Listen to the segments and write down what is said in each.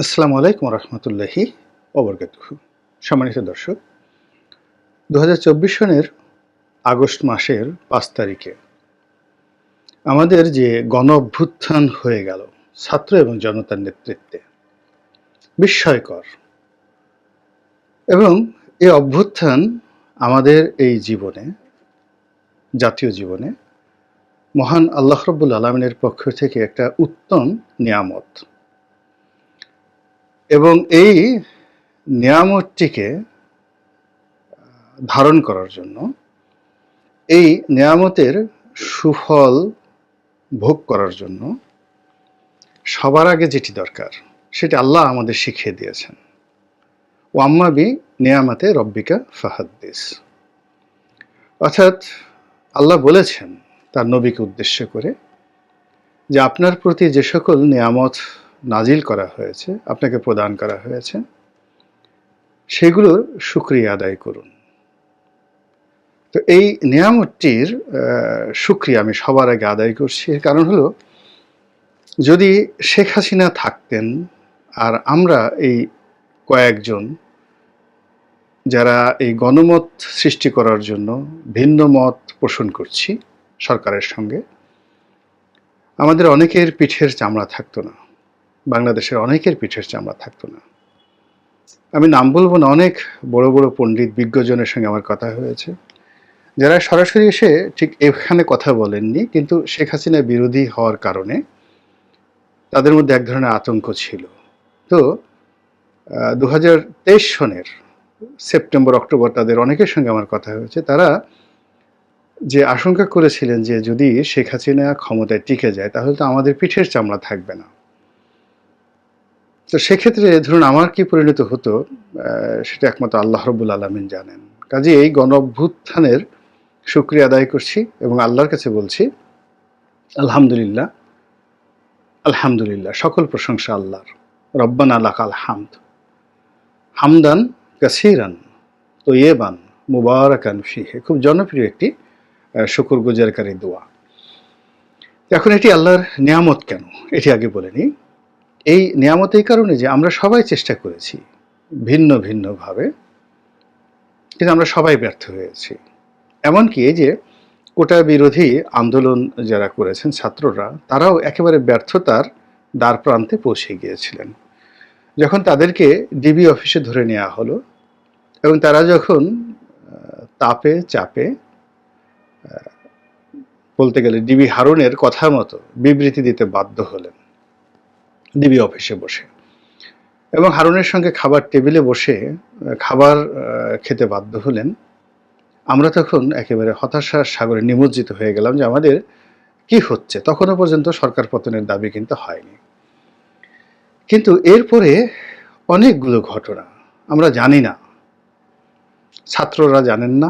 আসসালামু আলাইকুম রহমতুল্লাহি ওবরকাতুহু। সম্মানিত দর্শক, ২০২৪ সনের আগস্ট মাসের ৫ তারিখে আমাদের যে গণ অভ্যুত্থান হয়ে গেল ছাত্র এবং জনতার নেতৃত্বে, বিস্ময়কর। এবং এই অভ্যুত্থান আমাদের এই জীবনে, জাতীয় জীবনে মহান আল্লাহ রাব্বুল আলামিনের পক্ষ থেকে একটা উত্তম নিয়ামত। এবং এই নিয়ামতটিকে ধারণ করার জন্য, এই নেয়ামতের সুফল ভোগ করার জন্য সবার আগে যেটি দরকার সেটি আল্লাহ আমাদের শিখিয়ে দিয়েছেন। ওয়াম্মা বি নিয়ামাতে রব্বিকা ফাহাদ্দিস। অর্থাৎ আল্লাহ বলেছেন তার নবীকে উদ্দেশ্য করে যে আপনার প্রতি যে সকল নিয়ামত নাজিল করা হয়েছে, আপনাকে প্রদান করা হয়েছে, সেগুলোর শুকরিয়া আদায় করুন। তো এই নিয়ামতটির শুকরিয়া আমি সবার আগে আদায় করছি। এর কারণ হলো, যদি শেখ হাসিনা থাকতেন আর আমরা এই কয়েকজন যারা এই গণমত সৃষ্টি করার জন্য ভিন্ন মত পোষণ করছি সরকারের সঙ্গে, আমাদের অনেকের পিঠের চামড়া থাকতো না, বাংলাদেশের অনেকের পিঠের চামড়া থাকতো না। আমি নাম বলবো না, অনেক বড় বড় পণ্ডিত বিজ্ঞজনের সঙ্গে আমার কথা হয়েছে, যারা সরাসরি এসে ঠিক এখানে কথা বলেননি, কিন্তু শেখ হাসিনা বিরোধী হওয়ার কারণে তাদের মধ্যে এক ধরনের আতঙ্ক ছিল। তো ২০২৩ সনের সেপ্টেম্বর অক্টোবর তাদের অনেকের সঙ্গে আমার কথা হয়েছে। তারা যে আশঙ্কা করেছিলেন যে যদি শেখ হাসিনা ক্ষমতায় টিকে যায় তাহলে তো আমাদের পিঠের চামড়া থাকবে না। তো সেক্ষেত্রে ধরুন আমার কি পরিণত হতো, সেটা একমাত্র আল্লাহ রাব্বুল আলামিন জানেন। কাজে এই গণ অভ্যুত্থানের শুকরিয়া আদায় করছি এবং আল্লাহর কাছে বলছি আলহামদুলিল্লাহ, আলহামদুলিল্লাহ, সকল প্রশংসা আল্লাহর। রব্বানা লাকাল হামদ, হামদান কাসীরান তয়্যিবান মুবারাকান ফীহি। খুব জনপ্রিয় একটি শুকরগুজারকারী দোয়া। এখন এটি আল্লাহর নিয়ামত কেন, এটি আগে বলে নিই। এই নিয়ামত এই কারণে যে আমরা সবাই চেষ্টা করেছি ভিন্ন ভিন্নভাবে, কিন্তু আমরা সবাই ব্যর্থ হয়েছি। এমনকি এই যে কোটা বিরোধী আন্দোলন যারা করেছেন ছাত্ররা, তারাও একেবারে ব্যর্থতার দ্বার প্রান্তে পৌঁছে গিয়েছিলেন। যখন তাদেরকে ডিবি অফিসে ধরে নেওয়া হলো এবং তারা যখন তাপে চাপে, বলতে গেলে ডিবি হারুনের কথা মতো বিবৃতি দিতে বাধ্য হলেন ডিবি অফিসে বসে, এবং হারুনের সঙ্গে খাবার টেবিলে বসে খাবার খেতে বাধ্য হলেন, আমরা তখন একেবারে হতাশার সাগরে নিমজ্জিত হয়ে গেলাম যে আমাদের কি হচ্ছে। তখনও পর্যন্ত সরকার পতনের দাবি কিন্তু হয়নি। কিন্তু এরপরে অনেকগুলো ঘটনা আমরা জানি না, ছাত্ররা জানেন না,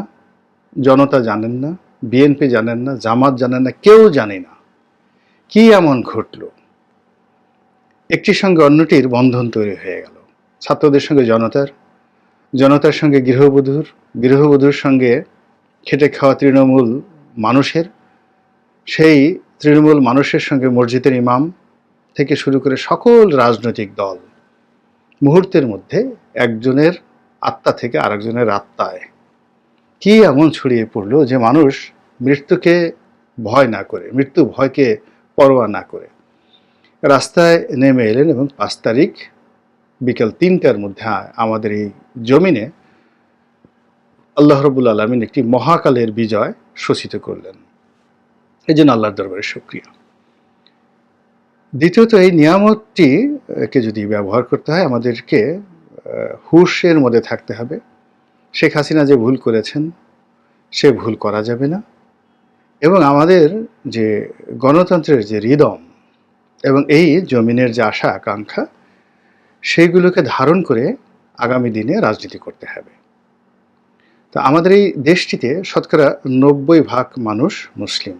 জনতা জানেন না, বিএনপি জানেন না, জামাত জানেন না, কেউ জানে না কি এমন ঘটল। একটির সঙ্গে অন্যটির বন্ধন তৈরি হয়ে গেল। ছাত্রদের সঙ্গে জনতার, জনতার সঙ্গে গৃহবধূর, গৃহবধূর সঙ্গে খেটে খাওয়া তৃণমূল মানুষের, সেই তৃণমূল মানুষের সঙ্গে মসজিদের ইমাম থেকে শুরু করে সকল রাজনৈতিক দল মুহূর্তের মধ্যে একজনের আত্মা থেকে আরেকজনের আত্মায় কি এমন ছড়িয়ে পড়লো যে মানুষ মৃত্যুকে ভয় না করে, মৃত্যু ভয়কে পরোয়া না করে রাস্তায় নেমে এলেন এবং ৫ তারিখ বিকেল ৩টার মধ্যে আমাদের এই জমিনে আল্লাহ রাব্বুল আলামিন একটি মহাকালের বিজয় সূচিত করলেন। এই জন্য আল্লাহর দরবারে শুকরিয়া। দ্বিতীয়ত, এই নিয়ামতটিকে যদি ব্যবহার করতে হয় আমাদেরকে হুঁশের মধ্যে থাকতে হবে। শেখ হাসিনা যে ভুল করেছেন সে ভুল করা যাবে না, এবং আমাদের যে গণতন্ত্রের যে রিদম এবং এই জমিনের যে আশা আকাঙ্ক্ষা, সেইগুলোকে ধারণ করে আগামী দিনে রাজনীতি করতে হবে। তো আমাদের এই দেশটিতে শতকরা ৯০% মানুষ মুসলিম।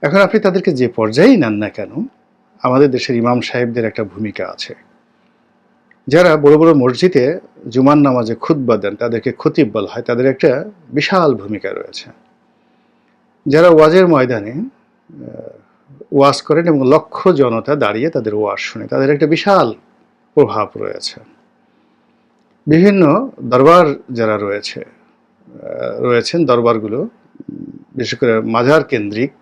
এখন আপনি তাদেরকে যে পর্যায়েই নেন না কেন, আমাদের দেশের ইমাম সাহেবদের একটা ভূমিকা আছে। যারা বড় বড় মসজিদে জুমার নামাজে খুতবা দেন, তাদেরকে খতিব বলা হয়, তাদের একটা বিশাল ভূমিকা রয়েছে। যারা ওয়াজের ময়দানে ওয়াজ করেন এবং লক্ষ জনতা দাঁড়িয়ে তাদের ওয়াজ শুনে, তাদের একটা বিশাল প্রভাব রয়েছে। বিভিন্ন দরবার যারা রয়েছেন দরবারগুলো বিশেষ করে মাজার কেন্দ্রিক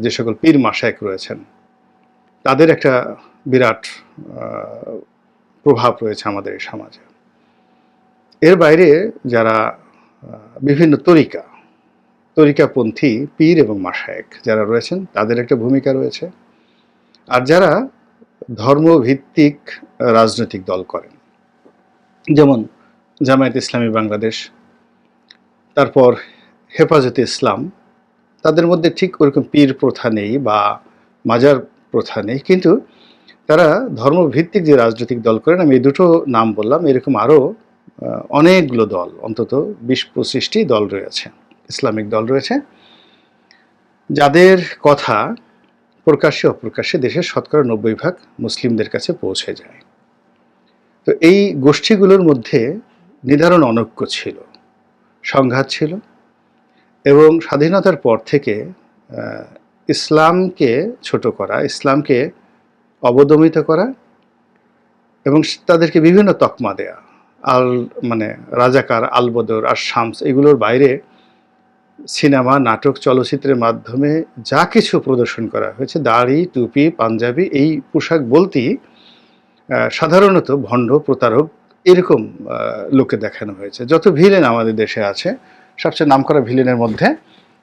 যে সকল পীর মাশায়েখ রয়েছেন তাদের একটা বিরাট প্রভাব রয়েছে আমাদের এই সমাজে। এর বাইরে যারা বিভিন্ন তরিকাপন্থী পীর এবং মাশায়েখ যারা রয়েছেন তাদের একটা ভূমিকা রয়েছে। আর যারা ধর্মভিত্তিক রাজনৈতিক দল করেন, যেমন জামায়াত ইসলামী বাংলাদেশ, তারপর হেফাজতে ইসলাম, তাদের মধ্যে ঠিক ওরকম পীর প্রথা নেই বা মাজার প্রথা নেই, কিন্তু তারা ধর্মভিত্তিক যে রাজনৈতিক দল করেন, আমি এই দুটো নাম বললাম, এরকম আরও অনেকগুলো দল, অন্তত 20-25টি দল রয়েছে, ইসলামিক দল রয়েছে, যাদের কথা প্রকাশ্যে অপ্রকাশ্যে দেশের শতকরা 90% মুসলিমদের কাছে পৌঁছে যায়। তো এই গোষ্ঠীগুলোর মধ্যে নিদারুণ অনৈক্য ছিল, সংঘাত ছিল, এবং স্বাধীনতার পর থেকে ইসলামকে ছোট করা, ইসলামকে অবদমিত করা এবং তাদেরকে বিভিন্ন তকমা দেয়া, রাজাকার, আলবদর আর শামস, এগুলোর বাইরে সিনেমা, নাটক, চলচ্চিত্রের মাধ্যমে যা কিছু প্রদর্শন করা হয়েছে, দাড়ি, টুপি, পাঞ্জাবি, এই পোশাক বলতেই সাধারণত ভণ্ড, প্রতারক এরকম লোকে দেখানো হয়েছে। যত ভিলেন আমাদের দেশে আছে, সবচেয়ে নামকরা ভিলেনের মধ্যে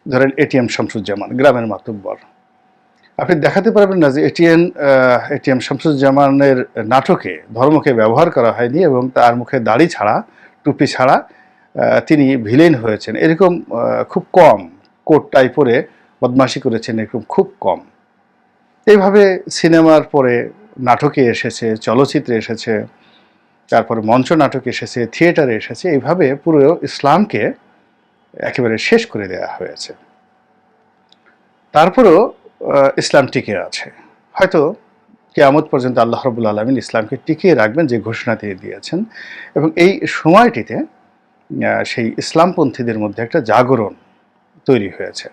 ধরেন এটিএম শামসুজ্জামান, গ্রামের মাতুব্বর। আপনি দেখাতে পারবেন না যে এটিএম শামসুজ্জামানের নাটকে ধর্মকে ব্যবহার করা হয়নি এবং তার মুখে দাড়ি ছাড়া, টুপি ছাড়া তিনি ভিলেন হয়েছেন, এরকম খুব কম। কোট টাই পরে বদমাশি করেছেন, এরকম খুব কম। এইভাবে সিনেমার পরে নাটকে এসেছে, চলচ্চিত্রে এসেছে, তারপরে মঞ্চ নাটক এসেছে, থিয়েটারে এসেছে, এইভাবে পুরো ইসলামকে একেবারে শেষ করে দেওয়া হয়েছে। তারপরেও ইসলাম টিকে আছে। হয়তো কিয়ামত পর্যন্ত আল্লাহ রাব্বুল আলামিন ইসলামকে টিকিয়ে রাখবেন, যে ঘোষণা তিনি দিয়েছেন। এবং এই সময়টিতে সেই ইসলামপন্থীদের মধ্যে একটা জাগরণ তৈরি হয়েছে।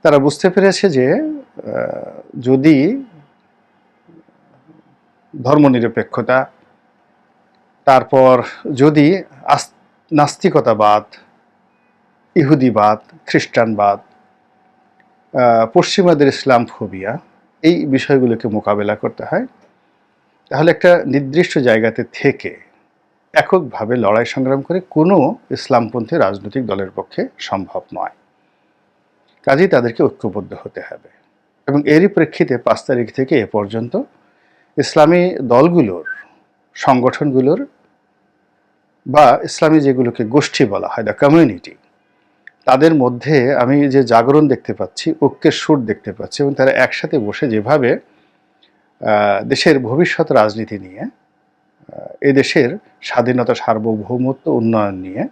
তারা বুঝতে পেরেছে যে যদি ধর্মনিরপেক্ষতা, তারপর যদি নাস্তিকতাবাদ, ইহুদিবাদ, খ্রিস্টানবাদ, পশ্চিমাদের ইসলাম ফোবিয়া, এই বিষয়গুলোকে মোকাবেলা করতে হয়, তাহলে একটা নির্দিষ্ট জায়গাতে থেকে এককভাবে লড়াই সংগ্রাম করে কোনো ইসলামপন্থী রাজনৈতিক দলের পক্ষে সম্ভব নয়। কাজেই তাদেরকে ঐক্যবদ্ধ হতে হবে। এবং এরই প্রেক্ষিতে 5 তারিখ থেকে এ পর্যন্ত ইসলামী দলগুলোর, সংগঠনগুলোর বা ইসলামী যেগুলোকে গোষ্ঠী বলা হয়, দ্য কমিউনিটি, তাদের মধ্যে আমি যে জাগরণ দেখতে পাচ্ছি, ঐক্যের সুর দেখতে পাচ্ছি, এবং তারা একসাথে বসে যেভাবে দেশের ভবিষ্যৎ রাজনীতি নিয়ে, এদেশের স্বাধীনতা, সার্বভৌমত্ব, উন্নয়ন নিয়ে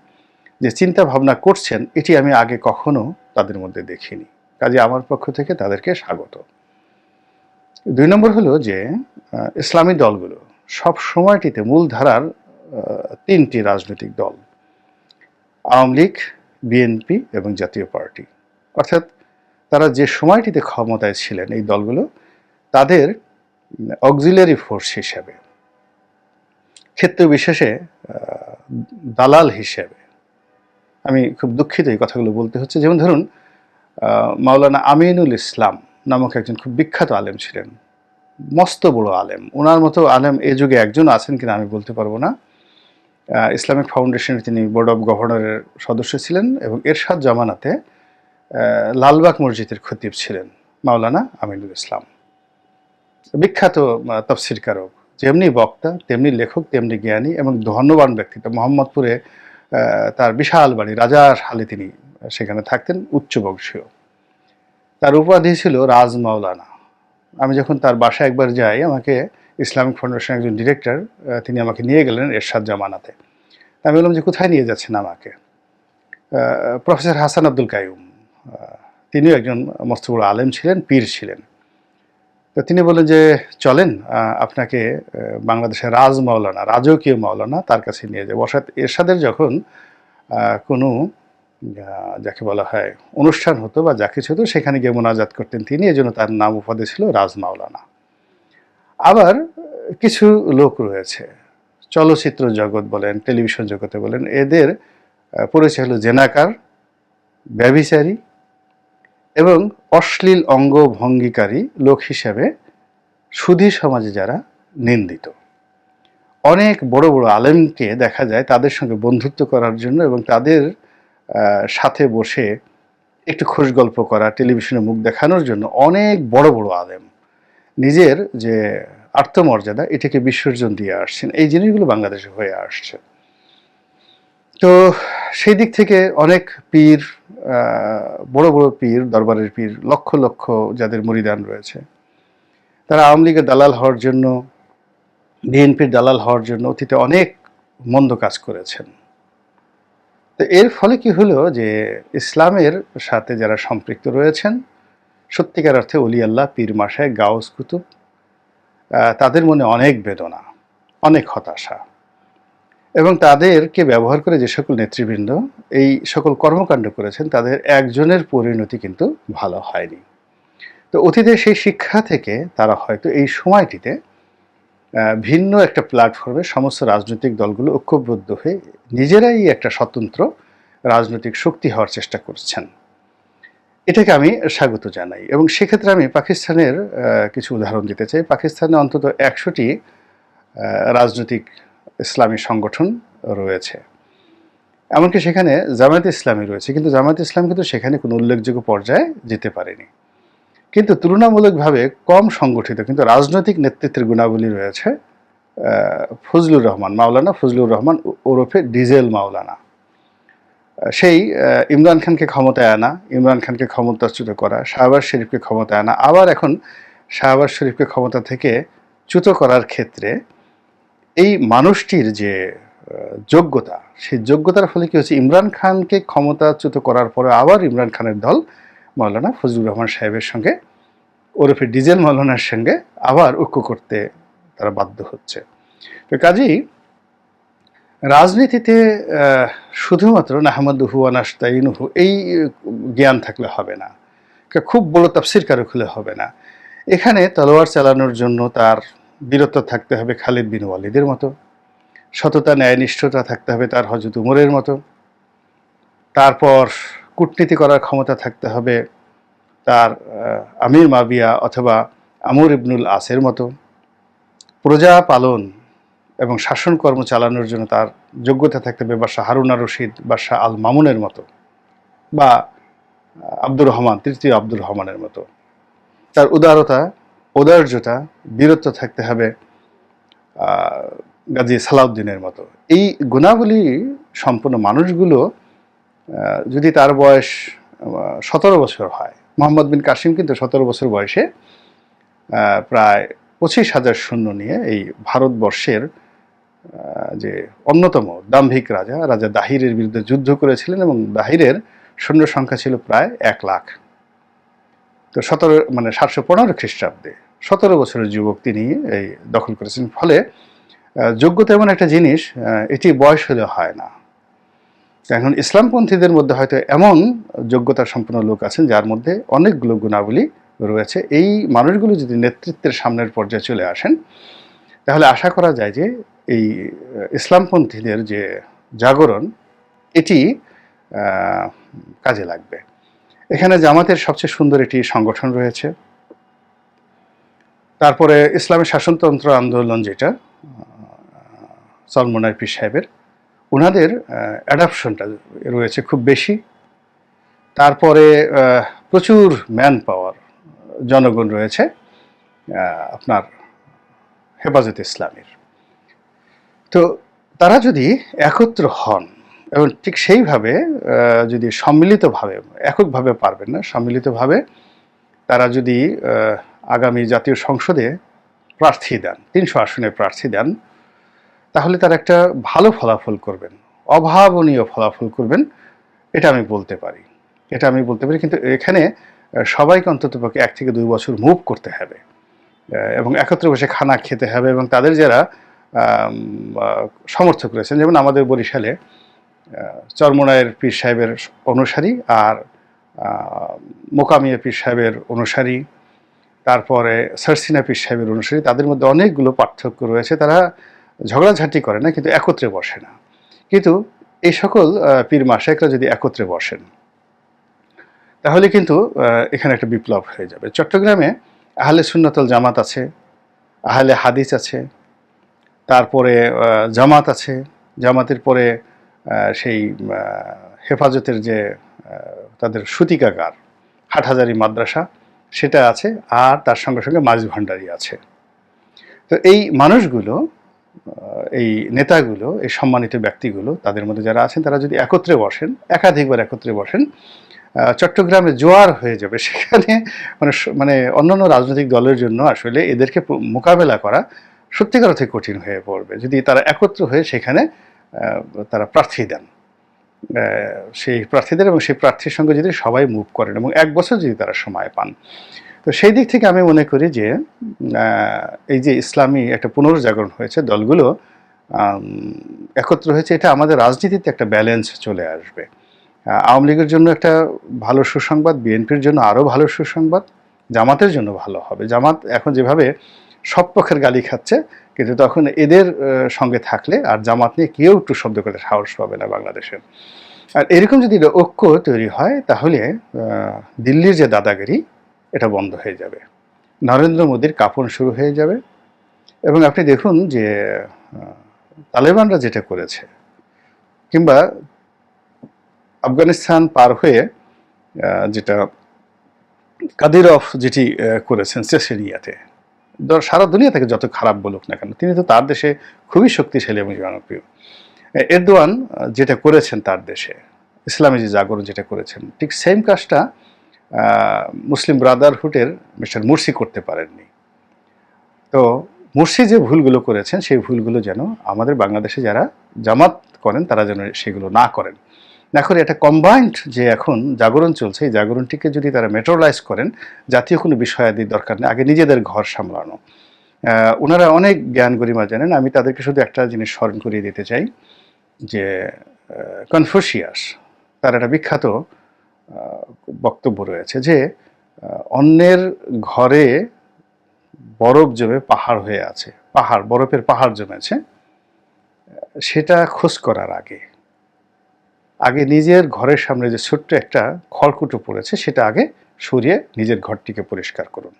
যে চিন্তা ভাবনা করছেন, এটি আমি আগে কখনো তাদের মধ্যে দেখিনি। কাজে আমার পক্ষ থেকে তাদেরকে স্বাগত। 2 নম্বর হলো যে ইসলামী দলগুলো সব সময়টিতে মূলধারার 3টি রাজনৈতিক দল, আওয়ামী লীগ, বিএনপি এবং জাতীয় পার্টি, অর্থাৎ তারা যে সময়টিতে ক্ষমতায় ছিলেন, এই দলগুলো তাদের অক্সিলারি ফোর্স হিসেবে, ক্ষেত্র বিশেষে দালাল হিসেবে, আমি খুব দুঃখিত এই কথাগুলো বলতে হচ্ছে, যেমন ধরুন মাওলানা আমিনুল ইসলাম নামক একজন খুব বিখ্যাত আলেম ছিলেন, মস্ত বড় আলেম। ওনার মতো আলেম এ যুগে একজন আছেন কিনা আমি বলতে পারবো না। ইসলামিক ফাউন্ডেশনের তিনি বোর্ড অফ গভর্নরের সদস্য ছিলেন এবং এরশাদ জামানাতে লালবাগ মসজিদের খতিব ছিলেন মাওলানা আমিনুল ইসলাম। বিখ্যাত তাফসিরকারক, যেমনি বক্তা তেমনি লেখক তেমনি জ্ঞানী এবং ধন্যবান ব্যক্তিত্ব। মোহাম্মদপুরে তার বিশাল বাড়ি, রাজার হালে তিনি সেখানে থাকতেন, উচ্চ বংশীয়। তার উপাধি ছিল রাজ মাওলানা। আমি যখন তার বাসায় একবার যাই, আমাকে ইসলামিক ফাউন্ডেশনের একজন ডিরেক্টর তিনি আমাকে নিয়ে গেলেন এরশাদ জামানাতে। আমি বললাম যে কোথায় নিয়ে যাচ্ছেন আমাকে? প্রফেসর হাসান আব্দুল কাইয়ুম, তিনিও একজন মস্ত বড় আলেম ছিলেন, পীর ছিলেন। তো তিনি বললেন যে চলেন, আপনাকে বাংলাদেশের রাজ মাওলানা, রাজকীয় মাওলানা, তার কাছে নিয়ে যাবো। অর্থাৎ এরশাদের যখন কোনো যাকে বলা হয় অনুষ্ঠান হতো বা যা কিছু হতো, সেখানে গিয়ে মোনাজাত করতেন তিনি, এই জন্য তার নাম উপাধি ছিল রাজ মাওলানা। আবার কিছু লোক রয়েছে, চলচ্চিত্র জগৎ বলেন, টেলিভিশন জগতে বলেন, এদের পরিচয় হলো জেনাকার, ব্যভিচারী এবং অশ্লীল অঙ্গভঙ্গিকারী লোক হিসেবে সুধী সমাজে যারা নিন্দিত। অনেক বড় বড় আলেমকে দেখা যায় তাদের সঙ্গে বন্ধুত্ব করার জন্য এবং তাদের সাথে বসে একটু খোশ গল্প করা, টেলিভিশনে মুখ দেখানোর জন্য অনেক বড় বড় আলেম নিজের যে আত্মমর্যাদা এটাকে বিসর্জন দিয়ে আসছেন। এই জিনিসগুলো বাংলাদেশে হয়ে আসছে। তো সেই দিক থেকে অনেক পীর, বড় বড় পীর, দরবারের পীর, লক্ষ লক্ষ যাদের মুরিদান রয়েছে, তারা আওয়ামী লীগের দালাল হওয়ার জন্য, বিএনপির দালাল হওয়ার জন্য অতীতে অনেক মন্দ কাজ করেছেন। তো এর ফলে কি হলো যে ইসলামের সাথে যারা সম্পৃক্ত রয়েছেন, সত্যিকার অর্থে ওলি আল্লাহ, পীর মাশায়েখ, গাউস কুতুব, তাদের মনে অনেক বেদনা, অনেক হতাশা, এবং তাদেরকে ব্যবহার করে যে সকল নেতৃবৃন্দ এই সকল কর্মকাণ্ড করেছেন তাদের একজনের পরিণতি কিন্তু ভালো হয়নি। তো অতীতে সেই শিক্ষা থেকে তারা হয়তো এই সময়টিতে ভিন্ন একটা প্ল্যাটফর্মে সমস্ত রাজনৈতিক দলগুলো ঐক্যবদ্ধ হয়ে নিজেরাই একটা স্বতন্ত্র রাজনৈতিক শক্তি হওয়ার চেষ্টা করছেন। এটাকে আমি স্বাগত জানাই এবং সেক্ষেত্রে আমি পাকিস্তানের কিছু উদাহরণ দিতে চাই। পাকিস্তানে অন্তত 100টি রাজনৈতিক ইসলামী সংগঠন রয়েছে, এমনকি সেখানে জামায়াতে ইসলামী রয়েছে, কিন্তু জামায়াতে ইসলাম কিন্তু সেখানে কোনো উল্লেখযোগ্য পর্যায়ে যেতে পারেনি। কিন্তু তুলনামূলকভাবে কম সংগঠিত কিন্তু রাজনৈতিক নেতৃত্বের গুণাবলী রয়েছে ফজলুর রহমান, মাওলানা ফজলুর রহমান ওরফে ডিজেল মাওলানা। সেই ইমরান খানকে ক্ষমতায় আনা, ইমরান খানকে ক্ষমতাচ্যুত করা, শাহবাজ শরীফকে ক্ষমতায় আনা, আবার এখন শাহবাজ শরীফকে ক্ষমতা থেকে চ্যুত করার ক্ষেত্রে এই মানুষটির যে যোগ্যতা, সেই যোগ্যতার ফলে কি হচ্ছে, ইমরান খানকে ক্ষমতাচ্যুত করার পরে আবার ইমরান খানের দল মাওলানা ফজলুর রহমান সাহেবের সঙ্গে ওরফে ডিজেল মাওলানার সঙ্গে আবার ঐক্য করতে তারা বাধ্য হচ্ছে। তো কাজেই রাজনীতিতে শুধুমাত্র নাহমাদুহু ওয়া নাস্তাইনুহু এই জ্ঞান থাকলে হবে না, খুব বড় তাফসির কারক হলে হবে না। এখানে তলোয়ার চালানোর জন্য তার বীরত্ব থাকতে হবে খালিদ বিন ওয়ালিদের মতো, সততা ন্যায়নিষ্ঠতা থাকতে হবে তার হযরত উমরের মতো, তারপর কূটনীতি করার ক্ষমতা থাকতে হবে তার আমির মাবিয়া অথবা আমর ইবনুল আসের মতো, প্রজা পালন এবং শাসনকর্ম চালানোর জন্য তার যোগ্যতা থাকতে হবে বাদশাহ হারুন আর রশিদ, বাদশাহ আল মামুনের মতো, বা আব্দুর রহমান, তৃতীয় আব্দুর রহমানের মতো। তার উদারতা, ঔদার্যতা, বীরত্ব থাকতে হবে গাজী সালাউদ্দিনের মতো। এই গুণাবলী সম্পন্ন মানুষগুলো যদি তার বয়স 17 বছর হয়, মোহাম্মদ বিন কাসিম কিন্তু 17 বছর বয়সে প্রায় 25,000 সৈন্য নিয়ে এই ভারতবর্ষের যে অন্যতম দাম্ভিক রাজা, রাজা দাহিরের বিরুদ্ধে যুদ্ধ করেছিলেন এবং দাহিরের সৈন্য সংখ্যা ছিল প্রায় 1 লাখ। তো 715 খ্রিস্টাব্দে 17 বছরের যুবক তিনি এই দখল করেছেন। ফলে যোগ্যতা এমন একটা জিনিস, এটি বয়স হলে হয় না। এখন ইসলামপন্থীদের মধ্যে হয়তো এমন যোগ্যতা সম্পন্ন লোক আছেন যার মধ্যে অনেকগুলো গুণাবলী রয়েছে। এই মানুষগুলো যদি নেতৃত্বের সামনের পর্যায়ে চলে আসেন তাহলে আশা করা যায় যে এই ইসলামপন্থীদের যে জাগরণ এটি কাজে লাগবে। এখানে জামাতের সবচেয়ে সুন্দর একটি সংগঠন রয়েছে। তারপরে ইসলামী শাসনতন্ত্র আন্দোলন, যেটা চরমোনাই পীর সাহেবের, ওনাদের অ্যাডাপশনটা রয়েছে খুব বেশি। তারপরে প্রচুর ম্যান পাওয়ার জনগণ রয়েছে আপনার হেফাজতে ইসলামের। তো তারা যদি একত্র হন এবং ঠিক সেইভাবে যদি সম্মিলিতভাবে, এককভাবে পারবেন না, সম্মিলিতভাবে তারা যদি আগামী জাতীয় সংসদে প্রার্থী দেন, 300 আসনে প্রার্থী দেন, তাহলে তারা একটা ভালো ফলাফল করবেন, অভাবনীয় ফলাফল করবেন, এটা আমি বলতে পারি। কিন্তু এখানে সবাইকে অন্ততপক্ষে 1 থেকে 2 বছর মুভ করতে হবে এবং একত্রে বসে খানা খেতে হবে। এবং তাদের যারা সমর্থক রয়েছেন, যেমন আমাদের বরিশালে চরমোনাইয়ের পীর সাহেবের অনুসারী আর মোকামিয়া পীর সাহেবের অনুসারী, তারপরে সারসিনা পীর সাহেবের অনুসারী, তাদের মধ্যে অনেকগুলো পার্থক্য রয়েছে। তারা ঝগড়াঝাঁটি করে না, কিন্তু একত্রে বসে না। কিন্তু এই সকল পীর মাশায়েখরা যদি একত্রে বসেন, তাহলে কিন্তু এখানে একটা বিপ্লব হয়ে যাবে। চট্টগ্রামে আহলে সুন্নাত ওয়াল জামাত আছে, আহলে হাদিস আছে, তারপরে জামাত আছে, জামাতের পরে সেই হেফাজতের যে তাদের সুতিকাগার হাটহাজারী মাদ্রাসা সেটা আছে, আর তার সঙ্গে সঙ্গে মাঝ ভান্ডারি আছে। তো এই মানুষগুলো, এই নেতাগুলো, এই সম্মানিত ব্যক্তিগুলো, তাদের মধ্যে যারা আছেন তারা যদি একত্রে বসেন, একাধিকবার একত্রে বসেন, চট্টগ্রামে জোয়ার হয়ে যাবে। সেখানে মানে মানে অন্যান্য রাজনৈতিক দলের জন্য আসলে এদেরকে মোকাবেলা করা সত্যিকার অর্থে কঠিন হয়ে পড়বে যদি তারা একত্র হয়ে সেখানে তারা প্রার্থী দেন। সেই প্রার্থীদের এবং সেই প্রার্থীর সঙ্গে যদি সবাই মুভ করেন এবং 1 বছর যদি তারা সময় পান, তো সেই দিক থেকে আমি মনে করি যে এই যে ইসলামী একটা পুনর্জাগরণ হয়েছে, দলগুলো একত্র হয়েছে, এটা আমাদের রাজনীতিতে একটা ব্যালেন্স চলে আসবে। আওয়ামী লীগের জন্য একটা ভালো সুসংবাদ, বিএনপির জন্য আরও ভালো সুসংবাদ, জামাতের জন্য ভালো হবে। জামাত এখন যেভাবে সব পক্ষের গালি খাচ্ছে, কিন্তু তখন এদের সঙ্গে থাকলে আর জামাত নিয়ে কেউ একটু শব্দ করে সাহস পাবে না বাংলাদেশে। আর এরকম যদি ঐক্য তৈরি হয়, তাহলে দিল্লির যে দাদাগিরি এটা বন্ধ হয়ে যাবে, নরেন্দ্র মোদীর কাঁপন শুরু হয়ে যাবে। এবং আপনি দেখুন যে তালেবানরা যেটা করেছে, কিংবা আফগানিস্তান পার হয়ে যেটা কাদিরভ যেটি করেছেন চেচেনিয়াতে, সারা দুনিয়া থেকে যত খারাপ বলুক না কেন, তিনি তো তার দেশে খুবই শক্তিশালী এবং জনপ্রিয়। এরদোয়ান যেটা করেছেন তার দেশে, ইসলামী যে জাগরণ যেটা করেছেন, ঠিক সেম কাজটা মুসলিম ব্রাদারহুডের মিস্টার মুরসি করতে পারেননি। তো মুরসি যে ভুলগুলো করেছেন, সেই ভুলগুলো যেন আমাদের বাংলাদেশে যারা জামাত করেন তারা যেন সেগুলো না করেন, না করে একটা কম্বাইন্ড যে এখন জাগরণ চলছে, এই জাগরণটিকে যদি তারা মেট্রোলাইজ করেন, জাতীয় কোনো বিষয়াদির দরকার নেই, আগে নিজেদের ঘর সামলানো। ওনারা অনেক জ্ঞান গরিমা জানেন। আমি তাদেরকে শুধু একটা জিনিস স্মরণ করিয়ে দিতে চাই যে কনফুসিয়াস, তার একটা বিখ্যাত বক্তব্য রয়েছে যে অন্যের ঘরে বরফ জমে পাহাড় হয়ে আছে, বরফের পাহাড় জমেছে, সেটা খোঁজ করার আগে নিজের ঘরের সামনে যে ছোট্ট একটা খড়কুটো পড়েছে সেটা আগে সরিয়ে নিজের ঘরটিকে পরিষ্কার করুন।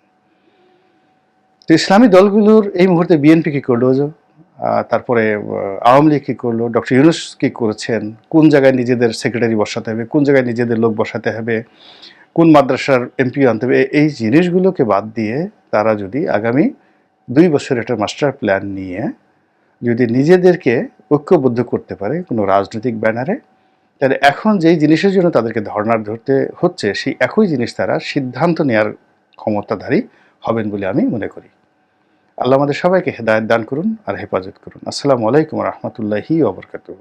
তো ইসলামী দলগুলোর এই মুহূর্তে বিএনপি কী করলো, তারপরে আওয়ামী লীগ কী করলো, ডক্টর ইউনূস কী করেছেন, কোন জায়গায় নিজেদের সেক্রেটারি বসাতে হবে, কোন জায়গায় নিজেদের লোক বসাতে হবে, কোন মাদ্রাসার এমপি আনতে হবে, এই জিনিসগুলোকে বাদ দিয়ে তারা যদি আগামী 2 বছর একটা মাস্টার প্ল্যান নিয়ে যদি নিজেদেরকে ঐক্যবদ্ধ করতে পারে কোনো রাজনৈতিক ব্যানারে, তাহলে এখন যেই জিনিসের জন্য তাদেরকে ধর্নার ধরতে হচ্ছে, সেই একই জিনিস তারা সিদ্ধান্ত নেওয়ার ক্ষমতাধারী হবেন বলে আমি মনে করি। আল্লাহ আমাদের সবাইকে হেদায়েত দান করুন আর হেফাজত করুন। আসসালামু আলাইকুম ওয়া রাহমাতুল্লাহি ওয়া বারাকাতুহু।